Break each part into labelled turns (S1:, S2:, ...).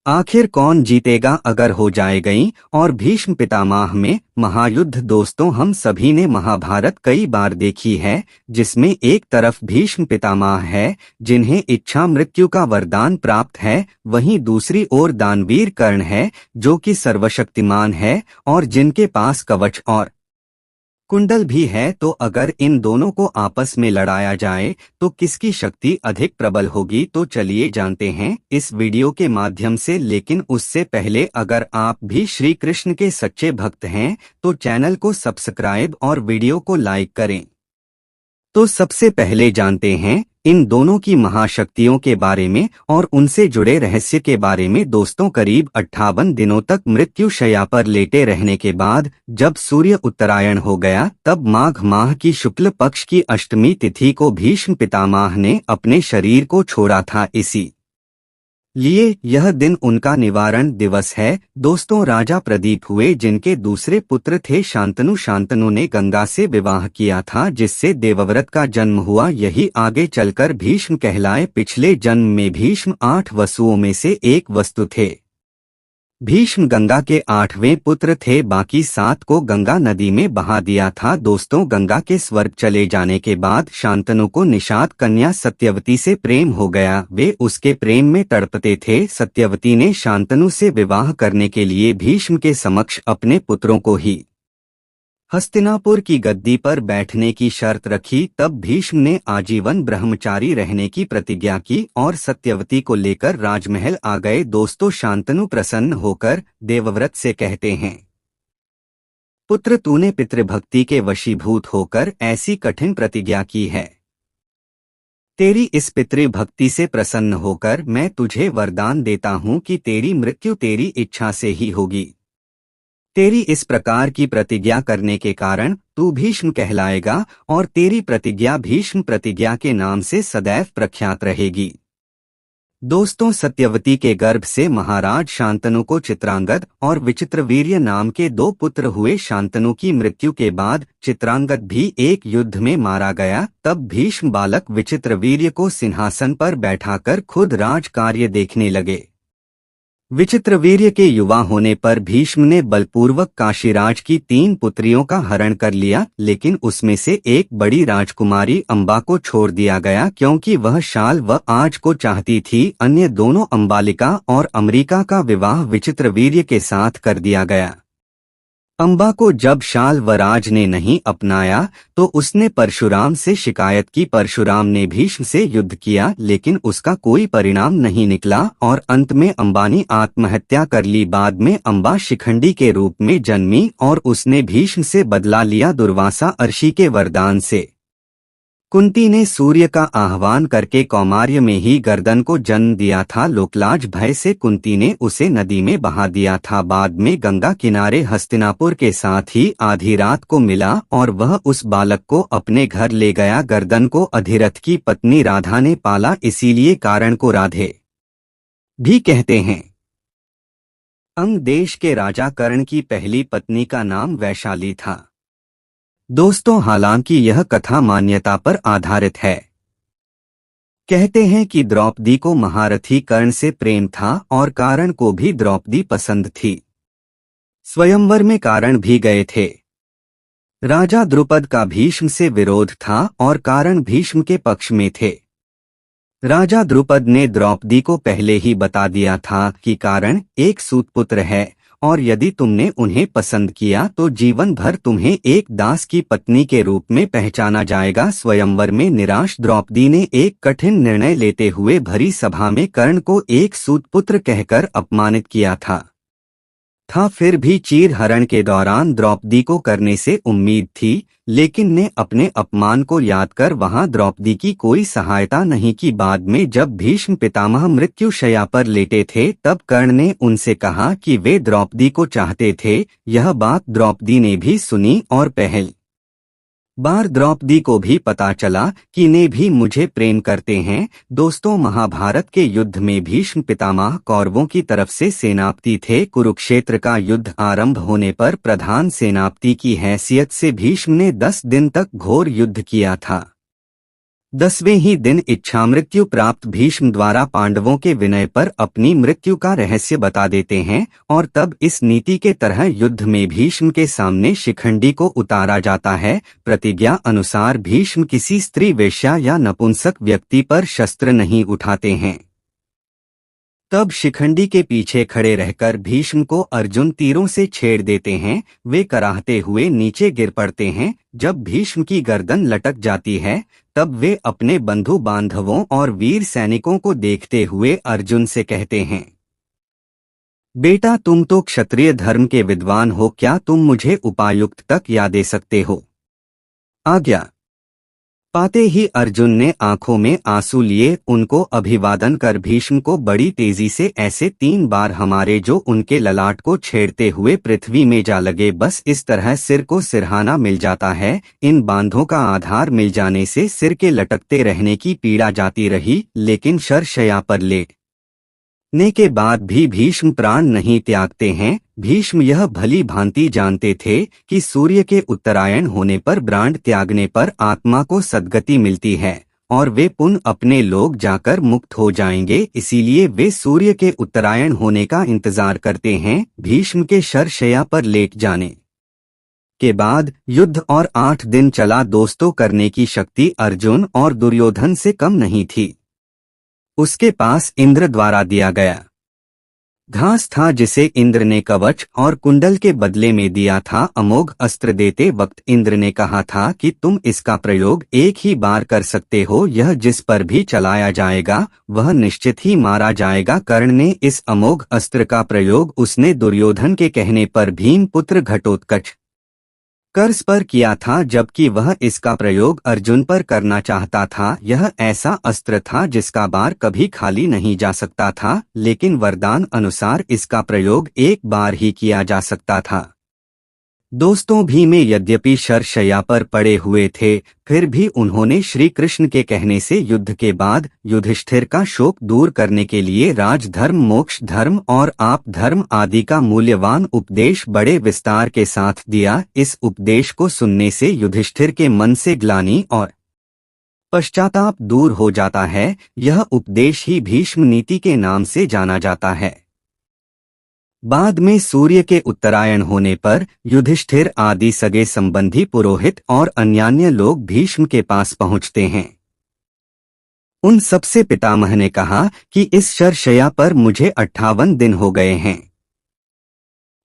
S1: आखिर कौन जीतेगा अगर हो जाए गई और भीष्म पितामह में महायुद्ध। दोस्तों, हम सभी ने महाभारत कई बार देखी है, जिसमें एक तरफ भीष्म पितामह है जिन्हें इच्छा मृत्यु का वरदान प्राप्त है, वहीं दूसरी ओर दानवीर कर्ण है जो कि सर्वशक्तिमान है और जिनके पास कवच और कुंडल भी है। तो अगर इन दोनों को आपस में लड़ाया जाए तो किसकी शक्ति अधिक प्रबल होगी? तो चलिए जानते हैं इस वीडियो के माध्यम से। लेकिन उससे पहले अगर आप भी श्री कृष्ण के सच्चे भक्त हैं तो चैनल को सब्सक्राइब और वीडियो को लाइक करें। तो सबसे पहले जानते हैं इन दोनों की महाशक्तियों के बारे में और उनसे जुड़े रहस्य के बारे में। दोस्तों, करीब 58 दिनों तक मृत्यु शैया पर लेटे रहने के बाद जब सूर्य उत्तरायण हो गया तब माघ माह की शुक्ल पक्ष की अष्टमी तिथि को भीष्म पितामह ने अपने शरीर को छोड़ा था। इसी लिए यह दिन उनका निवारण दिवस है। दोस्तों, राजा प्रदीप हुए जिनके दूसरे पुत्र थे शांतनु। शांतनु ने गंगा से विवाह किया था जिससे देवव्रत का जन्म हुआ। यही आगे चलकर भीष्म कहलाए। पिछले जन्म में भीष्म 8 वसुओं में से एक वस्तु थे। भीष्म गंगा के 8वें पुत्र थे, बाकी 7 को गंगा नदी में बहा दिया था। दोस्तों, गंगा के स्वर्ग चले जाने के बाद शांतनु को निषाद कन्या सत्यवती से प्रेम हो गया। वे उसके प्रेम में तड़पते थे। सत्यवती ने शांतनु से विवाह करने के लिए भीष्म के समक्ष अपने पुत्रों को ही हस्तिनापुर की गद्दी पर बैठने की शर्त रखी। तब भीष्म ने आजीवन ब्रह्मचारी रहने की प्रतिज्ञा की और सत्यवती को लेकर राजमहल आ गए। दोस्तों, शांतनु प्रसन्न होकर देवव्रत से कहते हैं, पुत्र, तूने पितृभक्ति के वशीभूत होकर ऐसी कठिन प्रतिज्ञा की है। तेरी इस पितृभक्ति से प्रसन्न होकर मैं तुझे वरदान देता हूँ कि तेरी मृत्यु तेरी इच्छा से ही होगी। तेरी इस प्रकार की प्रतिज्ञा करने के कारण तू भीष्म कहलाएगा और तेरी प्रतिज्ञा भीष्म प्रतिज्ञा के नाम से सदैव प्रख्यात रहेगी। दोस्तों, सत्यवती के गर्भ से महाराज शांतनु को चित्रांगद और विचित्रवीर्य नाम के 2 पुत्र हुए। शांतनु की मृत्यु के बाद चित्रांगद भी एक युद्ध में मारा गया। तब भीष्म बालक विचित्रवीर्य को सिंहासन पर बैठाकर खुद राज कार्य देखने लगे। विचित्रवीर्य के युवा होने पर भीष्म ने बलपूर्वक काशीराज की 3 पुत्रियों का हरण कर लिया, लेकिन उसमें से एक बड़ी राजकुमारी अंबा को छोड़ दिया गया क्योंकि वह शाल व आज को चाहती थी। अन्य दोनों अंबालिका और अमरिका का विवाह विचित्रवीर्य के साथ कर दिया गया। अंबा को जब शाल वराज ने नहीं अपनाया तो उसने परशुराम से शिकायत की। परशुराम ने भीष्म से युद्ध किया लेकिन उसका कोई परिणाम नहीं निकला और अंत में अंबा ने आत्महत्या कर ली। बाद में अंबा शिखंडी के रूप में जन्मी और उसने भीष्म से बदला लिया दुर्वासा ऋषि के वरदान से। कुंती ने सूर्य का आह्वान करके कौमार्य में ही गर्दन को जन्म दिया था। लोकलाज भय से कुंती ने उसे नदी में बहा दिया था। बाद में गंगा किनारे हस्तिनापुर के साथ ही आधी रात को मिला और वह उस बालक को अपने घर ले गया। गर्दन को अधिरथ की पत्नी राधा ने पाला, इसीलिए कारण को राधे भी कहते हैं। अंग देश के राजा कर्ण की पहली पत्नी का नाम वैशाली था। दोस्तों, हालांकि यह कथा मान्यता पर आधारित है। कहते हैं कि द्रौपदी को महारथी कर्ण से प्रेम था और कारण को भी द्रौपदी पसंद थी। स्वयंवर में कारण भी गए थे। राजा द्रुपद का भीष्म से विरोध था और कारण भीष्म के पक्ष में थे। राजा द्रुपद ने द्रौपदी को पहले ही बता दिया था कि कारण एक सूतपुत्र है और यदि तुमने उन्हें पसंद किया तो जीवन भर तुम्हें एक दास की पत्नी के रूप में पहचाना जाएगा। स्वयंवर में निराश द्रौपदी ने एक कठिन निर्णय लेते हुए भरी सभा में कर्ण को एक सूतपुत्र कहकर अपमानित किया था। फिर भी चीर हरण के दौरान द्रौपदी को करने से उम्मीद थी, लेकिन ने अपने अपमान को याद कर वहां द्रौपदी की कोई सहायता नहीं की। बाद में जब भीष्म पितामह मृत्यु शैया पर लेटे थे तब कर्ण ने उनसे कहा कि वे द्रौपदी को चाहते थे। यह बात द्रौपदी ने भी सुनी और पहल बार द्रौपदी को भी पता चला कि ने भी मुझे प्रेम करते हैं। दोस्तों, महाभारत के युद्ध में भीष्म पितामह कौरवों की तरफ से सेनापति थे। कुरुक्षेत्र का युद्ध आरंभ होने पर प्रधान सेनापति की हैसियत से भीष्म ने 10 दिन तक घोर युद्ध किया था। 10वें ही दिन इच्छामृत्यु प्राप्त भीष्म द्वारा पांडवों के विनय पर अपनी मृत्यु का रहस्य बता देते हैं और तब इस नीति के तरह युद्ध में भीष्म के सामने शिखंडी को उतारा जाता है। प्रतिज्ञा अनुसार भीष्म किसी स्त्री वेश्या या नपुंसक व्यक्ति पर शस्त्र नहीं उठाते हैं। तब शिखंडी के पीछे खड़े रहकर भीष्म को अर्जुन तीरों से छेड़ देते हैं। वे कराहते हुए नीचे गिर पड़ते हैं। जब भीष्म की गर्दन लटक जाती है तब वे अपने बंधु बांधवों और वीर सैनिकों को देखते हुए अर्जुन से कहते हैं, बेटा तुम तो क्षत्रिय धर्म के विद्वान हो, क्या तुम मुझे उपायुक्त तक या दे सकते हो? आज्ञा पाते ही अर्जुन ने आंखों में आंसू लिए उनको अभिवादन कर भीष्म को बड़ी तेजी से ऐसे 3 बार हमारे जो उनके ललाट को छेड़ते हुए पृथ्वी में जा लगे। बस इस तरह सिर को सिरहाना मिल जाता है। इन बांधों का आधार मिल जाने से सिर के लटकते रहने की पीड़ा जाती रही, लेकिन शरशय्या पर लेटने के बाद भी भीष्म प्राण नहीं त्यागते हैं। भीष्म यह भली भांति जानते थे कि सूर्य के उत्तरायण होने पर प्राण त्यागने पर आत्मा को सद्गति मिलती है और वे पुनः अपने लोक जाकर मुक्त हो जाएंगे। इसीलिए वे सूर्य के उत्तरायण होने का इंतजार करते हैं। भीष्म के शरशय्या पर लेट जाने के बाद युद्ध और 8 दिन चला दोस्तों करने की शक्ति अर्जुन और दुर्योधन से कम नहीं थी। उसके पास इंद्र द्वारा दिया गया घास था जिसे इंद्र ने कवच और कुंडल के बदले में दिया था। अमोघ अस्त्र देते वक्त इंद्र ने कहा था कि तुम इसका प्रयोग एक ही बार कर सकते हो, यह जिस पर भी चलाया जाएगा वह निश्चित ही मारा जाएगा। कर्ण ने इस अमोघ अस्त्र का प्रयोग उसने दुर्योधन के कहने पर भीमपुत्र घटोत्कच कर्स पर किया था, जबकि वह इसका प्रयोग अर्जुन पर करना चाहता था। यह ऐसा अस्त्र था जिसका बार कभी खाली नहीं जा सकता था, लेकिन वरदान अनुसार इसका प्रयोग एक बार ही किया जा सकता था। दोस्तों भीम यद्यपि शरशय्या पर पड़े हुए थे, फिर भी उन्होंने श्री कृष्ण के कहने से युद्ध के बाद युधिष्ठिर का शोक दूर करने के लिए राजधर्म, मोक्ष धर्म और आप धर्म आदि का मूल्यवान उपदेश बड़े विस्तार के साथ दिया। इस उपदेश को सुनने से युधिष्ठिर के मन से ग्लानि और पश्चाताप दूर हो जाता है। यह उपदेश ही भीष्म नीति के नाम से जाना जाता है। बाद में सूर्य के उत्तरायण होने पर युधिष्ठिर आदि सगे संबंधी पुरोहित और अन्यान्य लोग भीष्म के पास पहुंचते हैं। उन सबसे पितामह ने कहा कि इस शरशय्या पर मुझे 58 दिन हो गए हैं।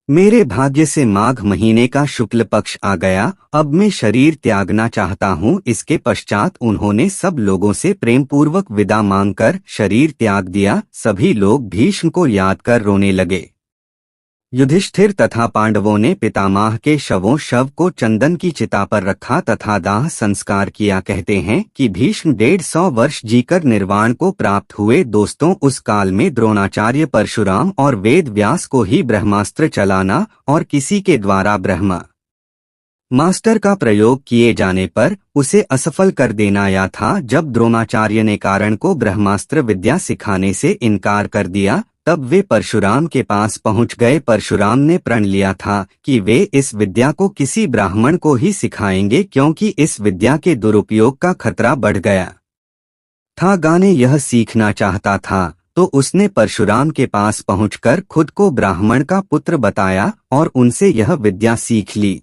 S1: मेरे भाग्य से माघ महीने का शुक्ल पक्ष आ गया। अब मैं शरीर त्यागना चाहता हूँ। इसके पश्चात उन्होंने सब लोगों से प्रेमपूर्वक विदा मांगकर शरीर त्याग दिया। सभी लोग भीष्म को याद कर रोने लगे। युधिष्ठिर तथा पांडवों ने पितामह के शव को चंदन की चिता पर रखा तथा दाह संस्कार किया। कहते हैं कि भीष्म 150 वर्ष जीकर निर्वाण को प्राप्त हुए। दोस्तों उस काल में द्रोणाचार्य, परशुराम और वेद व्यास को ही ब्रह्मास्त्र चलाना और किसी के द्वारा ब्रह्मा मास्टर का प्रयोग किए जाने पर उसे असफल कर देना आया था। जब द्रोणाचार्य ने कारण को ब्रह्मास्त्र विद्या सिखाने से इनकार कर दिया तब वे परशुराम के पास पहुंच गए। परशुराम ने प्रण लिया था कि वे इस विद्या को किसी ब्राह्मण को ही सिखाएंगे, क्योंकि इस विद्या के दुरुपयोग का खतरा बढ़ गया था। गाने यह सीखना चाहता था तो उसने परशुराम के पास पहुंचकर खुद को ब्राह्मण का पुत्र बताया और उनसे यह विद्या सीख ली।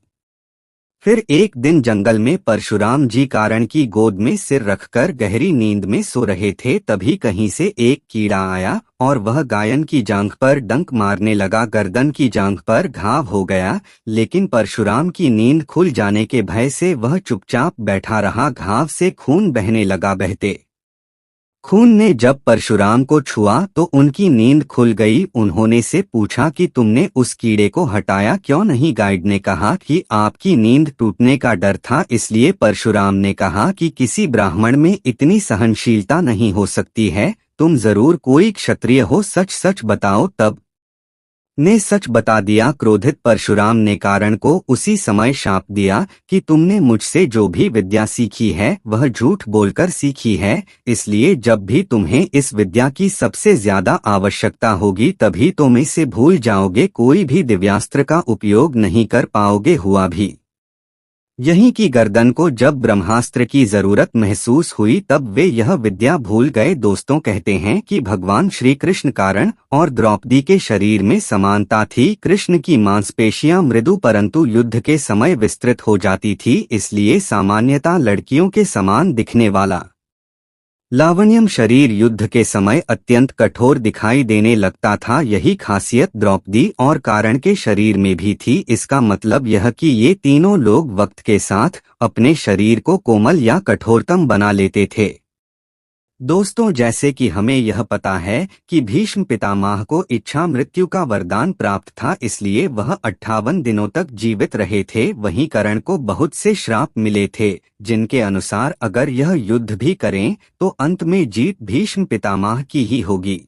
S1: फिर एक दिन जंगल में परशुराम जी कारण की गोद में सिर रखकर गहरी नींद में सो रहे थे। तभी कहीं से एक कीड़ा आया और वह गायन की जांघ पर डंक मारने लगा। गर्दन की जांघ पर घाव हो गया, लेकिन परशुराम की नींद खुल जाने के भय से वह चुपचाप बैठा रहा। घाव से खून बहने लगा। बहते खून ने जब परशुराम को छुआ तो उनकी नींद खुल गई। उन्होंने से पूछा कि तुमने उस कीड़े को हटाया क्यों नहीं? गाइड ने कहा कि आपकी नींद टूटने का डर था, इसलिए। परशुराम ने कहा कि किसी ब्राह्मण में इतनी सहनशीलता नहीं हो सकती है। तुम जरूर कोई क्षत्रिय हो, सच सच बताओ। तब ने सच बता दिया। क्रोधित परशुराम ने कारण को उसी समय शाप दिया कि तुमने मुझसे जो भी विद्या सीखी है वह झूठ बोलकर सीखी है, इसलिए जब भी तुम्हें इस विद्या की सबसे ज्यादा आवश्यकता होगी तभी तुम इसे भूल जाओगे। कोई भी दिव्यास्त्र का उपयोग नहीं कर पाओगे। हुआ भी यहीं की गर्दन को जब ब्रह्मास्त्र की जरूरत महसूस हुई तब वे यह विद्या भूल गए। दोस्तों कहते हैं कि भगवान श्री कृष्ण कारण और द्रौपदी के शरीर में समानता थी। कृष्ण की मांसपेशियां मृदु परंतु युद्ध के समय विस्तृत हो जाती थी, इसलिए सामान्यतः लड़कियों के समान दिखने वाला लावण्यम शरीर युद्ध के समय अत्यंत कठोर दिखाई देने लगता था। यही खासियत द्रौपदी और कारण के शरीर में भी थी। इसका मतलब यह कि ये तीनों लोग वक्त के साथ अपने शरीर को कोमल या कठोरतम बना लेते थे। दोस्तों, जैसे कि हमें यह पता है कि भीष्म पितामह को इच्छा मृत्यु का वरदान प्राप्त था, इसलिए वह 58 दिनों तक जीवित रहे थे। वहीं कर्ण को बहुत से श्राप मिले थे, जिनके अनुसार अगर यह युद्ध भी करें तो अंत में जीत भीष्म पितामह की ही होगी।